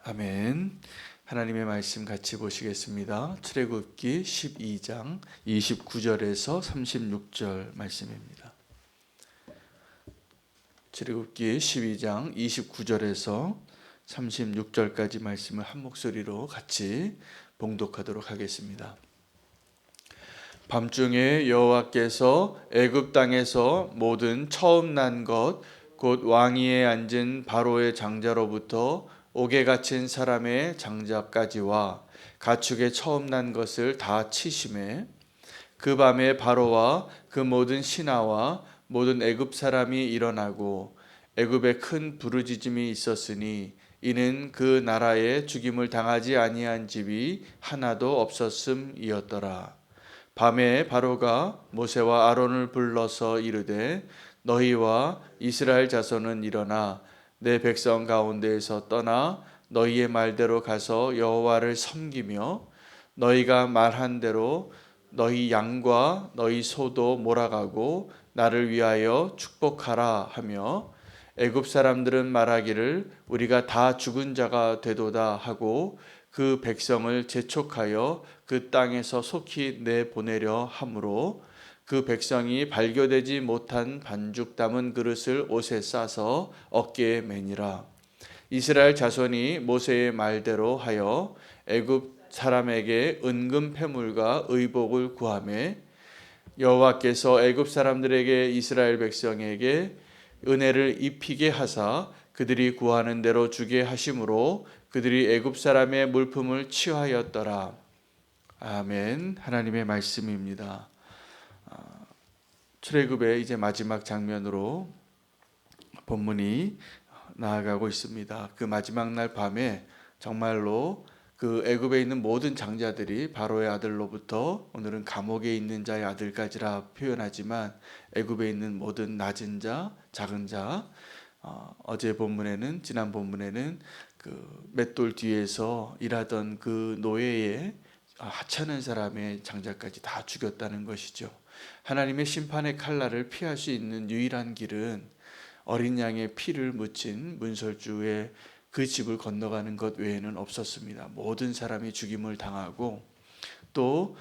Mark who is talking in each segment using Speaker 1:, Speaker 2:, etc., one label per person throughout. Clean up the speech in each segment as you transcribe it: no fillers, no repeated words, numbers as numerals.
Speaker 1: 아멘. 하나님의 말씀 같이 보시겠습니다. 출애굽기 12장 29절에서 36절 말씀입니다. 출애굽기 12장 29절에서 36절까지 말씀을 한 목소리로 같이 봉독하도록 하겠습니다. 밤중에 여호와께서 애굽 땅에서 모든 처음 난 것 곧 왕위에 앉은 바로의 장자로부터 옥에 갇힌 사람의 장자까지와 가축의 처음 난 것을 다 치심에 그 밤에 바로와 그 모든 신하와 모든 애굽 사람이 일어나고 애굽에 큰 부르짖음이 있었으니 이는 그 나라에 죽임을 당하지 아니한 집이 하나도 없었음이었더라. 밤에 바로가 모세와 아론을 불러서 이르되 너희와 이스라엘 자손은 일어나 내 백성 가운데에서 떠나 너희의 말대로 가서 여호와를 섬기며 너희가 말한 대로 너희 양과 너희 소도 몰아가고 나를 위하여 축복하라 하며 애굽 사람들은 말하기를 우리가 다 죽은 자가 되도다 하고 그 백성을 재촉하여 그 땅에서 속히 내보내려 하므로 그 백성이 발교되지 못한 반죽 담은 그릇을 옷에 싸서 어깨에 매니라. 이스라엘 자손이 모세의 말대로 하여 애굽 사람에게 은금 패물과 의복을 구하매 여호와께서 애굽 사람들에게 이스라엘 백성에게 은혜를 입히게 하사 그들이 구하는 대로 주게 하심으로 그들이 애굽 사람의 물품을 취하였더라. 아멘. 하나님의 말씀입니다. 출애굽의 이제 마지막 장면으로 본문이 나아가고 있습니다. 그 마지막 날 밤에 정말로 그 애굽에 있는 모든 장자들이 바로의 아들로부터 오늘은 감옥에 있는 자의 아들까지라 표현하지만 애굽에 있는 모든 낮은 자, 작은 자, 어제 본문에는 지난 본문에는 그 맷돌 뒤에서 일하던 그 노예의 하찮은 사람의 장자까지 다 죽였다는 것이죠. 하나님의 심판의 칼날을 피할 수 있는 유일한 길은 어린 양의 피를 묻힌 문설주의 그 집을 건너가는 것 외에는 없었습니다. 모든 사람이 죽임을 당하고 또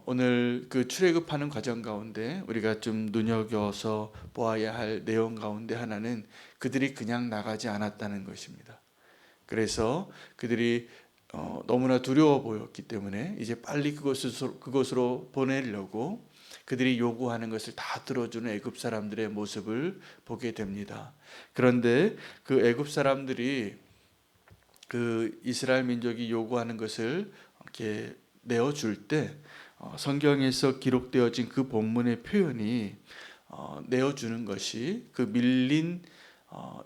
Speaker 1: 오늘 그 출애굽하는 과정 가운데 우리가 좀 눈여겨서 보아야 할 내용 가운데 하나는 그들이 그냥 나가지 않았다는 것입니다. 그래서 그들이 너무나 두려워 보였기 때문에 이제 빨리 그곳으로 보내려고 그들이 요구하는 것을 다 들어주는 애굽 사람들의 모습을 보게 됩니다. 그런데 그 애굽 사람들이 그 이스라엘 민족이 요구하는 것을 이렇게 내어줄 때 성경에서 기록되어진 그 본문의 표현이 내어주는 것이 그 밀린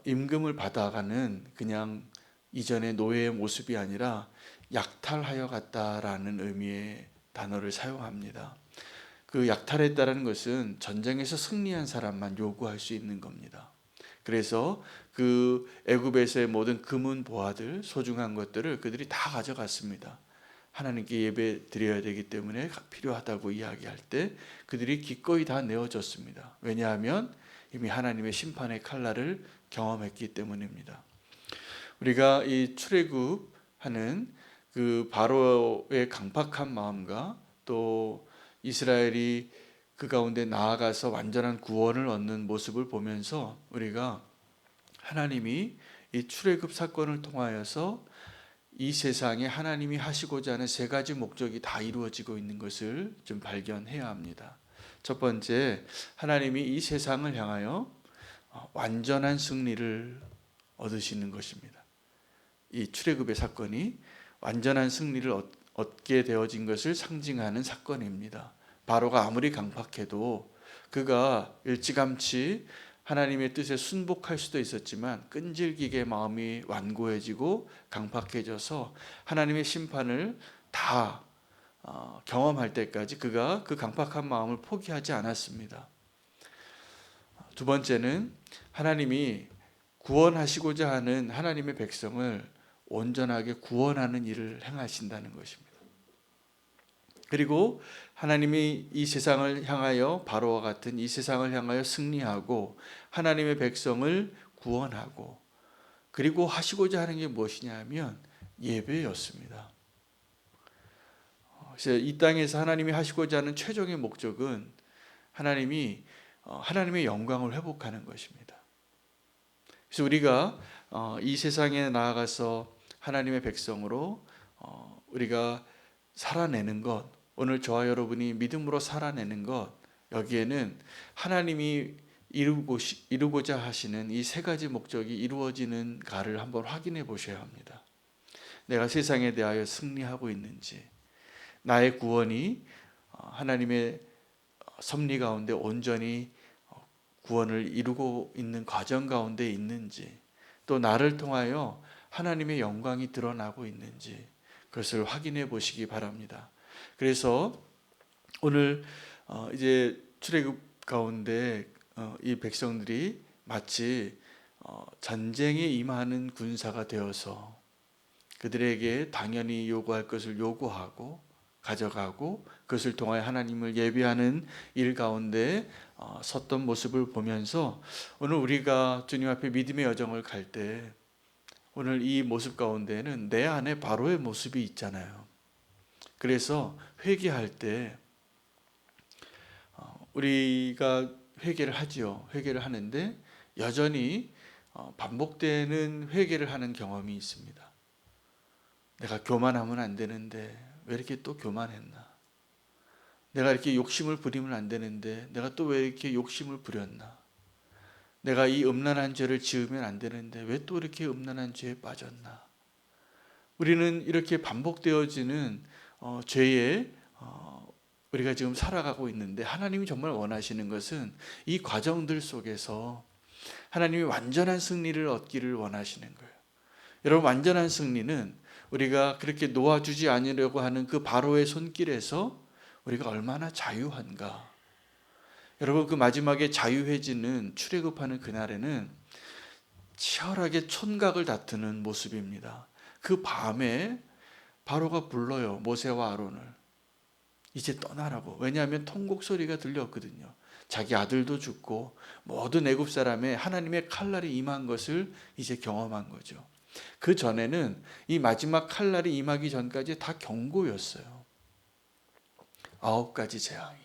Speaker 1: 임금을 받아가는 그냥 이전의 노예의 모습이 아니라 약탈하여 갔다라는 의미의 단어를 사용합니다. 그 약탈했다는 것은 전쟁에서 승리한 사람만 요구할 수 있는 겁니다. 그래서 그 애굽에서의 모든 금은 보화들, 소중한 것들을 그들이 다 가져갔습니다. 하나님께 예배 드려야 되기 때문에 필요하다고 이야기할 때 그들이 기꺼이 다 내어줬습니다. 왜냐하면 이미 하나님의 심판의 칼날을 경험했기 때문입니다. 우리가 이 출애굽하는 그 바로의 강팍한 마음과 또 이스라엘이 그 가운데 나아가서 완전한 구원을 얻는 모습을 보면서 우리가 하나님이 이 출애굽 사건을 통하여서 이 세상에 하나님이 하시고자 하는 세 가지 목적이 다 이루어지고 있는 것을 좀 발견해야 합니다. 첫 번째, 하나님이 이 세상을 향하여 완전한 승리를 얻으시는 것입니다. 이 출애굽의 사건이 완전한 승리를 얻게 되어진 것을 상징하는 사건입니다. 바로가 아무리 강팍해도 그가 일찌감치 하나님의 뜻에 순복할 수도 있었지만 끈질기게 마음이 완고해지고 강팍해져서 하나님의 심판을 다 경험할 때까지 그가 그 강팍한 마음을 포기하지 않았습니다. 두 번째는 하나님이 구원하시고자 하는 하나님의 백성을 온전하게 구원하는 일을 행하신다는 것입니다. 그리고 하나님이 이 세상을 향하여 바로와 같은 이 세상을 향하여 승리하고 하나님의 백성을 구원하고 그리고 하시고자 하는 게 무엇이냐 하면 예배였습니다. 그래서 이 땅에서 하나님이 하시고자 하는 최종의 목적은 하나님이 하나님의 영광을 회복하는 것입니다. 그래서 우리가 이 세상에 나아가서 하나님의 백성으로 우리가 살아내는 것, 오늘 저와 여러분이 믿음으로 살아내는 것, 여기에는 하나님이 이루고자 하시는 이 세 가지 목적이 이루어지는가를 한번 확인해 보셔야 합니다. 내가 세상에 대하여 승리하고 있는지, 나의 구원이 하나님의 섭리 가운데 온전히 구원을 이루고 있는 과정 가운데 있는지, 또 나를 통하여 하나님의 영광이 드러나고 있는지 그것을 확인해 보시기 바랍니다. 그래서 오늘 이제 출애굽 가운데 이 백성들이 마치 전쟁에 임하는 군사가 되어서 그들에게 당연히 요구할 것을 요구하고 가져가고 그것을 통하여 하나님을 예배하는 일 가운데 섰던 모습을 보면서 오늘 우리가 주님 앞에 믿음의 여정을 갈 때 오늘 이 모습 가운데는 내 안에 바로의 모습이 있잖아요. 그래서 회개할 때 우리가 회개를 하지요. 회개를 하는데 여전히 반복되는 회개를 하는 경험이 있습니다. 내가 교만하면 안 되는데 왜 이렇게 또 교만했나? 내가 이렇게 욕심을 부리면 안 되는데 내가 또 왜 이렇게 욕심을 부렸나? 내가 이 음란한 죄를 지으면 안 되는데 왜 또 이렇게 음란한 죄에 빠졌나? 우리는 이렇게 반복되어지는 죄에 우리가 지금 살아가고 있는데 하나님이 정말 원하시는 것은 이 과정들 속에서 하나님이 완전한 승리를 얻기를 원하시는 거예요. 여러분, 완전한 승리는 우리가 그렇게 놓아주지 않으려고 하는 그 바로의 손길에서 우리가 얼마나 자유한가. 여러분, 그 마지막에 자유해지는 출애굽하는 그날에는 치열하게 촌각을 다투는 모습입니다. 그 밤에 바로가 불러요, 모세와 아론을. 이제 떠나라고. 왜냐하면 통곡 소리가 들렸거든요. 자기 아들도 죽고 모든 애굽 사람의 하나님의 칼날이 임한 것을 이제 경험한 거죠. 그 전에는 이 마지막 칼날이 임하기 전까지 다 경고였어요. 9가지 재앙이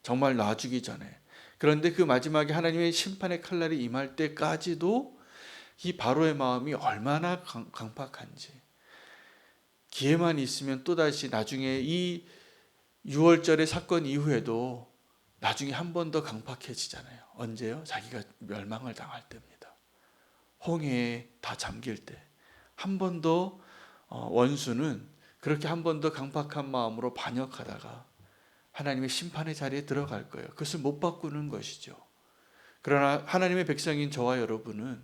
Speaker 1: 정말 놔주기 전에. 그런데 그 마지막에 하나님의 심판의 칼날이 임할 때까지도 이 바로의 마음이 얼마나 강팍한지, 기회만 있으면 또다시 나중에 이 6월절의 사건 이후에도 나중에 한 번 더 강팍해지잖아요. 언제요? 자기가 멸망을 당할 때입니다. 홍해에 다 잠길 때 한 번 더 원수는 그렇게 한 번 더 강팍한 마음으로 반역하다가 하나님의 심판의 자리에 들어갈 거예요. 그것을 못 바꾸는 것이죠. 그러나 하나님의 백성인 저와 여러분은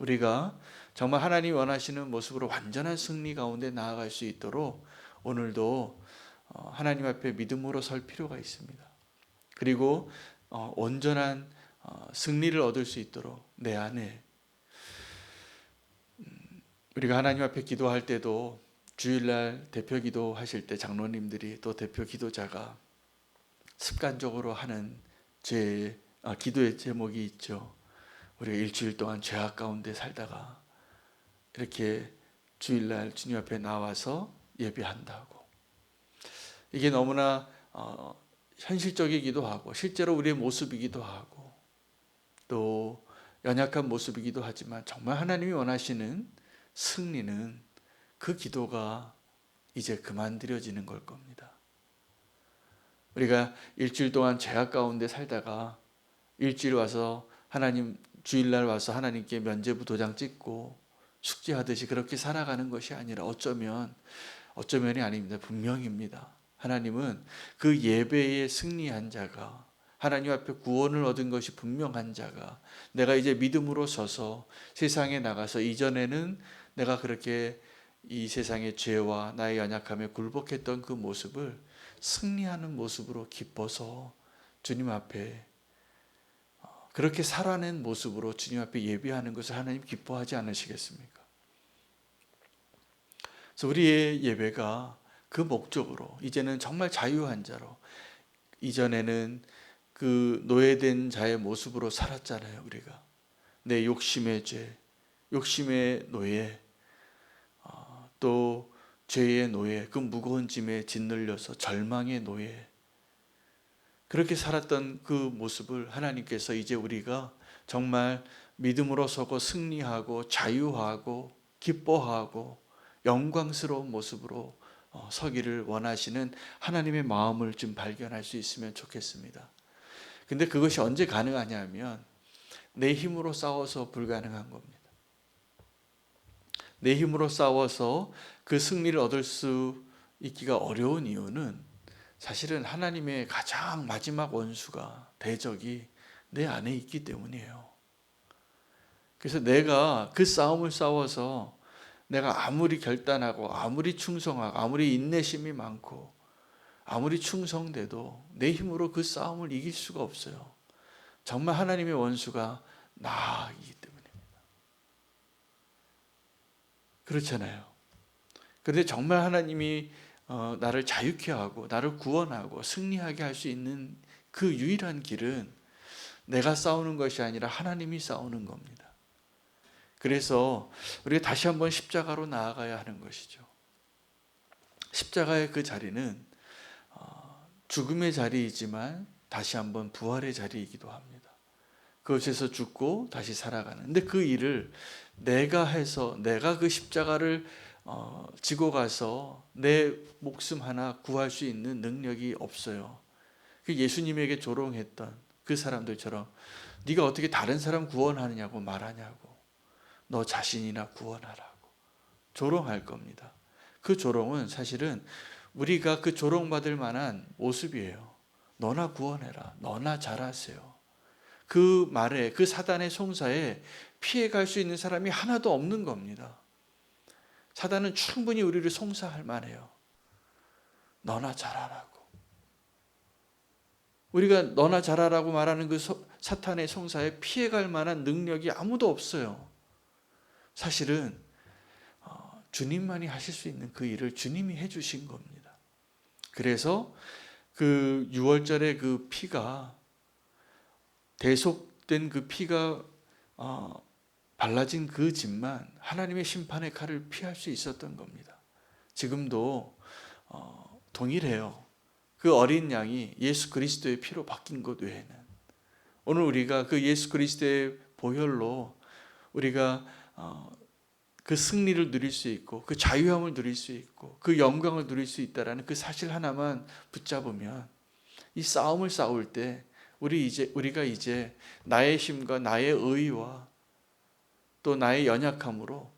Speaker 1: 우리가 정말 하나님이 원하시는 모습으로 완전한 승리 가운데 나아갈 수 있도록 오늘도 하나님 앞에 믿음으로 설 필요가 있습니다. 그리고 온전한 승리를 얻을 수 있도록 내 안에 우리가 하나님 앞에 기도할 때도 주일날 대표 기도하실 때 장로님들이 또 대표 기도자가 습관적으로 하는 기도의 제목이 있죠. 우리가 일주일 동안 죄악 가운데 살다가 이렇게 주일날 주님 앞에 나와서 예배한다고. 이게 너무나 현실적이기도 하고 실제로 우리의 모습이기도 하고 또 연약한 모습이기도 하지만 정말 하나님이 원하시는 승리는 그 기도가 이제 그만 드려지는 걸 겁니다. 우리가 일주일 동안 죄악 가운데 살다가 일주일 와서 주일날 와서 하나님께 면죄부 도장 찍고 숙제하듯이 그렇게 살아가는 것이 아니라 어쩌면이 아닙니다. 분명입니다. 하나님은 그 예배에 승리한 자가, 하나님 앞에 구원을 얻은 것이 분명한 자가, 내가 이제 믿음으로 서서 세상에 나가서 이전에는 내가 그렇게 이 세상의 죄와 나의 연약함에 굴복했던 그 모습을 승리하는 모습으로 기뻐서 주님 앞에 그렇게 살아낸 모습으로 주님 앞에 예배하는 것을 하나님 기뻐하지 않으시겠습니까? 그래서 우리의 예배가 그 목적으로 이제는 정말 자유한 자로, 이전에는 그 노예된 자의 모습으로 살았잖아요. 우리가 내 욕심의 죄, 욕심의 노예, 또 죄의 노예, 그 무거운 짐에 짓눌려서 절망의 노예, 그렇게 살았던 그 모습을 하나님께서 이제 우리가 정말 믿음으로 서고 승리하고 자유하고 기뻐하고 영광스러운 모습으로 서기를 원하시는 하나님의 마음을 좀 발견할 수 있으면 좋겠습니다. 근데 그것이 언제 가능하냐면 내 힘으로 싸워서 불가능한 겁니다. 내 힘으로 싸워서 그 승리를 얻을 수 있기가 어려운 이유는 사실은 하나님의 가장 마지막 원수가, 대적이 내 안에 있기 때문이에요. 그래서 내가 그 싸움을 싸워서 내가 아무리 결단하고 아무리 충성하고 아무리 인내심이 많고 아무리 충성돼도 내 힘으로 그 싸움을 이길 수가 없어요. 정말 하나님의 원수가 나이기 때문입니다. 그렇잖아요. 그런데 정말 하나님이 나를 자유케 하고 나를 구원하고 승리하게 할 수 있는 그 유일한 길은 내가 싸우는 것이 아니라 하나님이 싸우는 겁니다. 그래서 우리가 다시 한번 십자가로 나아가야 하는 것이죠. 십자가의 그 자리는 죽음의 자리이지만 다시 한번 부활의 자리이기도 합니다. 그곳에서 죽고 다시 살아가는. 근데 그 일을 내가 해서 내가 그 십자가를 지고 가서 내 목숨 하나 구할 수 있는 능력이 없어요. 그 예수님에게 조롱했던 그 사람들처럼 네가 어떻게 다른 사람 구원하느냐고 말하냐고, 너 자신이나 구원하라고 조롱할 겁니다. 그 조롱은 사실은 우리가 그 조롱받을 만한 모습이에요. 너나 구원해라, 너나 잘하세요. 그 말에, 그 사단의 송사에 피해갈 수 있는 사람이 하나도 없는 겁니다. 사단은 충분히 우리를 송사할 만해요. 너나 잘하라고. 우리가 너나 잘하라고 말하는 그 사탄의 송사에 피해갈 만한 능력이 아무도 없어요. 사실은 주님만이 하실 수 있는 그 일을 주님이 해주신 겁니다. 그래서 그 유월절의 그 피가, 대속된 그 피가 발라진 그 집만 하나님의 심판의 칼을 피할 수 있었던 겁니다. 지금도 동일해요. 그 어린 양이 예수 그리스도의 피로 바뀐 것 외에는, 오늘 우리가 그 예수 그리스도의 보혈로 우리가 그 승리를 누릴 수 있고 그 자유함을 누릴 수 있고 그 영광을 누릴 수 있다라는 그 사실 하나만 붙잡으면, 이 싸움을 싸울 때 우리가 이제 나의 힘과 나의 의와 또 나의 연약함으로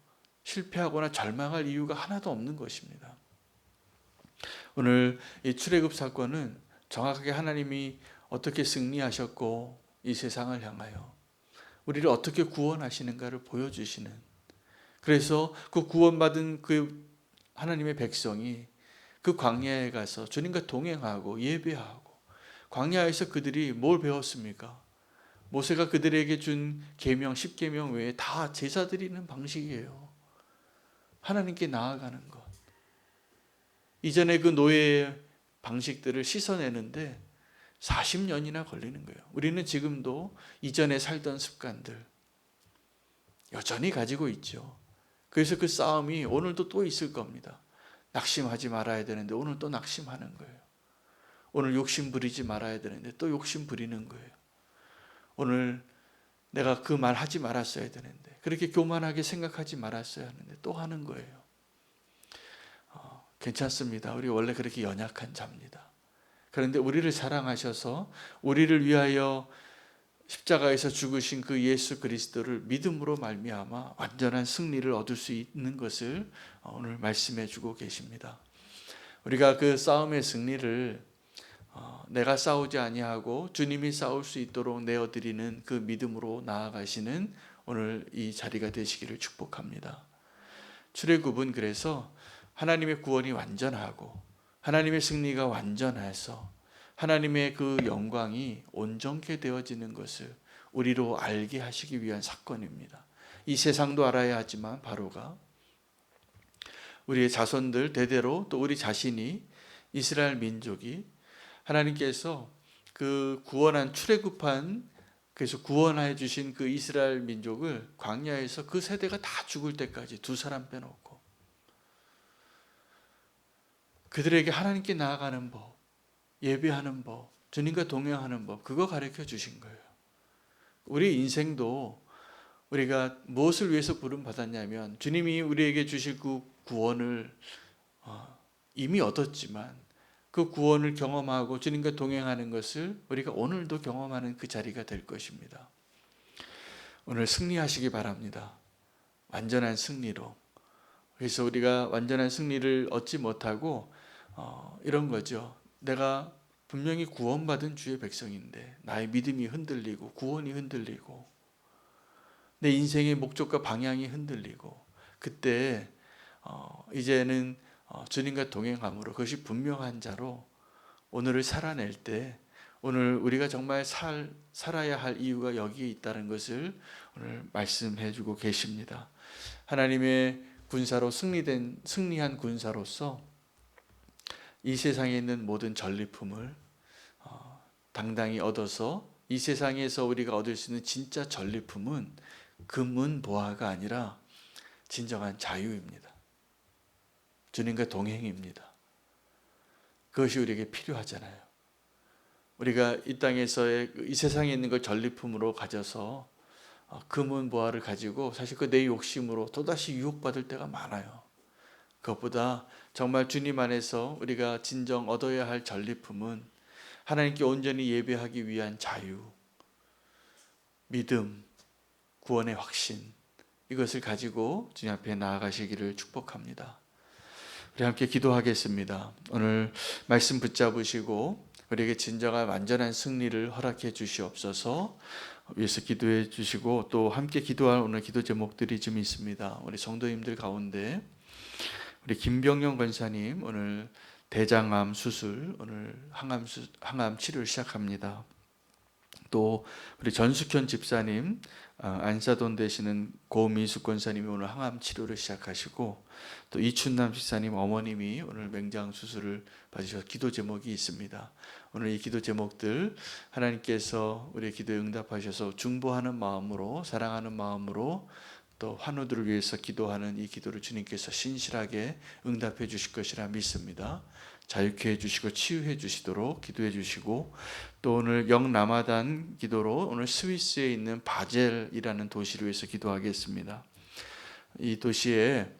Speaker 1: 실패하거나 절망할 이유가 하나도 없는 것입니다. 오늘 이 출애굽 사건은 정확하게 하나님이 어떻게 승리하셨고 이 세상을 향하여 우리를 어떻게 구원하시는가를 보여주시는, 그래서 그 구원받은 그 하나님의 백성이 그 광야에 가서 주님과 동행하고 예배하고, 광야에서 그들이 뭘 배웠습니까? 모세가 그들에게 준 계명, 10계명 외에 다 제사 드리는 방식이에요. 하나님께 나아가는 것. 이전에 그 노예의 방식들을 씻어내는데 40년이나 걸리는 거예요. 우리는 지금도 이전에 살던 습관들 여전히 가지고 있죠. 그래서 그 싸움이 오늘도 또 있을 겁니다. 낙심하지 말아야 되는데 오늘 또 낙심하는 거예요. 오늘 욕심 부리지 말아야 되는데 또 욕심 부리는 거예요. 오늘 내가 그 말 하지 말았어야 되는데, 그렇게 교만하게 생각하지 말았어야 하는데 또 하는 거예요. 괜찮습니다. 우리 원래 그렇게 연약한 자입니다. 그런데 우리를 사랑하셔서 우리를 위하여 십자가에서 죽으신 그 예수 그리스도를 믿음으로 말미암아 완전한 승리를 얻을 수 있는 것을 오늘 말씀해 주고 계십니다. 우리가 그 싸움의 승리를 내가 싸우지 아니하고 주님이 싸울 수 있도록 내어드리는 그 믿음으로 나아가시는 오늘 이 자리가 되시기를 축복합니다. 출애굽은 그래서 하나님의 구원이 완전하고 하나님의 승리가 완전해서 하나님의 그 영광이 온전케 되어지는 것을 우리로 알게 하시기 위한 사건입니다. 이 세상도 알아야 하지만 바로가 우리의 자손들 대대로, 또 우리 자신이, 이스라엘 민족이 하나님께서 그 구원한 출애굽한 그래서 구원해 주신 그 이스라엘 민족을 광야에서 그 세대가 다 죽을 때까지 두 사람 빼놓고 그들에게 하나님께 나아가는 법, 예배하는 법, 주님과 동행하는 법, 그거 가르쳐 주신 거예요. 우리 인생도 우리가 무엇을 위해서 부름 받았냐면 주님이 우리에게 주실 그 구원을 이미 얻었지만 그 구원을 경험하고 주님과 동행하는 것을 우리가 오늘도 경험하는 그 자리가 될 것입니다. 오늘 승리하시기 바랍니다. 완전한 승리로. 그래서 우리가 완전한 승리를 얻지 못하고 이런 거죠. 내가 분명히 구원받은 주의 백성인데 나의 믿음이 흔들리고 구원이 흔들리고 내 인생의 목적과 방향이 흔들리고 그때 이제는 주님과 동행함으로 그것이 분명한 자로 오늘을 살아낼 때 오늘 우리가 정말 살아야 할 이유가 여기에 있다는 것을 오늘 말씀해 주고 계십니다. 하나님의 군사로 승리한 군사로서 이 세상에 있는 모든 전리품을 당당히 얻어서 이 세상에서 우리가 얻을 수 있는 진짜 전리품은 금은 보화가 아니라 진정한 자유입니다. 주님과 동행입니다. 그것이 우리에게 필요하잖아요. 우리가 이 땅에서의 이 세상에 있는 걸 전리품으로 가져서 금은 보화를 가지고 사실 그 내 욕심으로 또다시 유혹받을 때가 많아요. 그것보다 정말 주님 안에서 우리가 진정 얻어야 할 전리품은 하나님께 온전히 예배하기 위한 자유, 믿음, 구원의 확신, 이것을 가지고 주님 앞에 나아가시기를 축복합니다. 우리 함께 기도하겠습니다. 오늘 말씀 붙잡으시고 우리에게 진정한 완전한 승리를 허락해 주시옵소서. 위에서 기도해 주시고 또 함께 기도할 오늘 기도 제목들이 좀 있습니다. 우리 성도님들 가운데 우리 김병영 권사님 오늘 대장암 수술, 오늘 항암 치료를 시작합니다. 또 우리 전숙현 집사님 안사돈 되시는 고미숙 권사님이 오늘 항암 치료를 시작하시고 또 이춘남 집사님 어머님이 오늘 맹장 수술을 받으셔서 기도 제목이 있습니다. 오늘 이 기도 제목들 하나님께서 우리의 기도에 응답하셔서 중보하는 마음으로 사랑하는 마음으로 또 환우들을 위해서 기도하는 이 기도를 주님께서 신실하게 응답해 주실 것이라 믿습니다. 자유케 해주시고 치유해 주시도록 기도해 주시고 또 오늘 영라마단 기도로 오늘 스위스에 있는 바젤이라는 도시를 위해서 기도하겠습니다. 이 도시에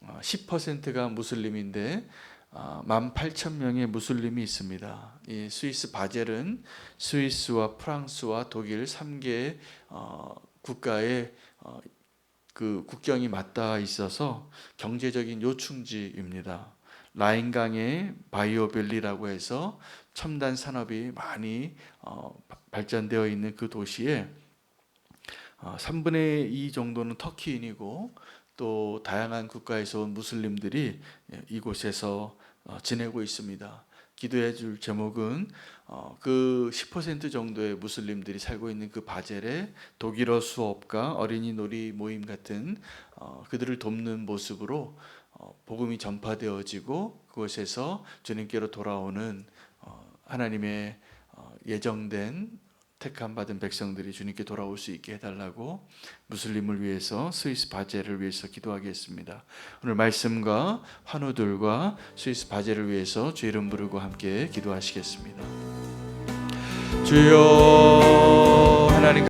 Speaker 1: 10%가 무슬림인데 18,000명의 무슬림이 있습니다. 이 스위스 바젤은 스위스와 프랑스와 독일 3개 국가의 그 국경이 맞닿아 있어서 경제적인 요충지입니다. 라인강의 바이오밸리라고 해서 첨단 산업이 많이 발전되어 있는 그 도시에 3분의 2 정도는 터키인이고 또 다양한 국가에서 온 무슬림들이 이곳에서 지내고 있습니다. 기도해 줄 제목은 그 10% 정도의 무슬림들이 살고 있는 그 바젤의 독일어 수업과 어린이 놀이 모임 같은 그들을 돕는 모습으로 복음이 전파되어지고 그곳에서 주님께로 돌아오는 하나님의 예정된 택함 받은 백성들이 주님께 돌아올 수 있게 해달라고 무슬림을 위해서 스위스 바젤을 위해서 기도하겠습니다. 오늘 말씀과 환우들과 스위스 바젤을 위해서 주 이름 부르고 함께 기도하시겠습니다. 주여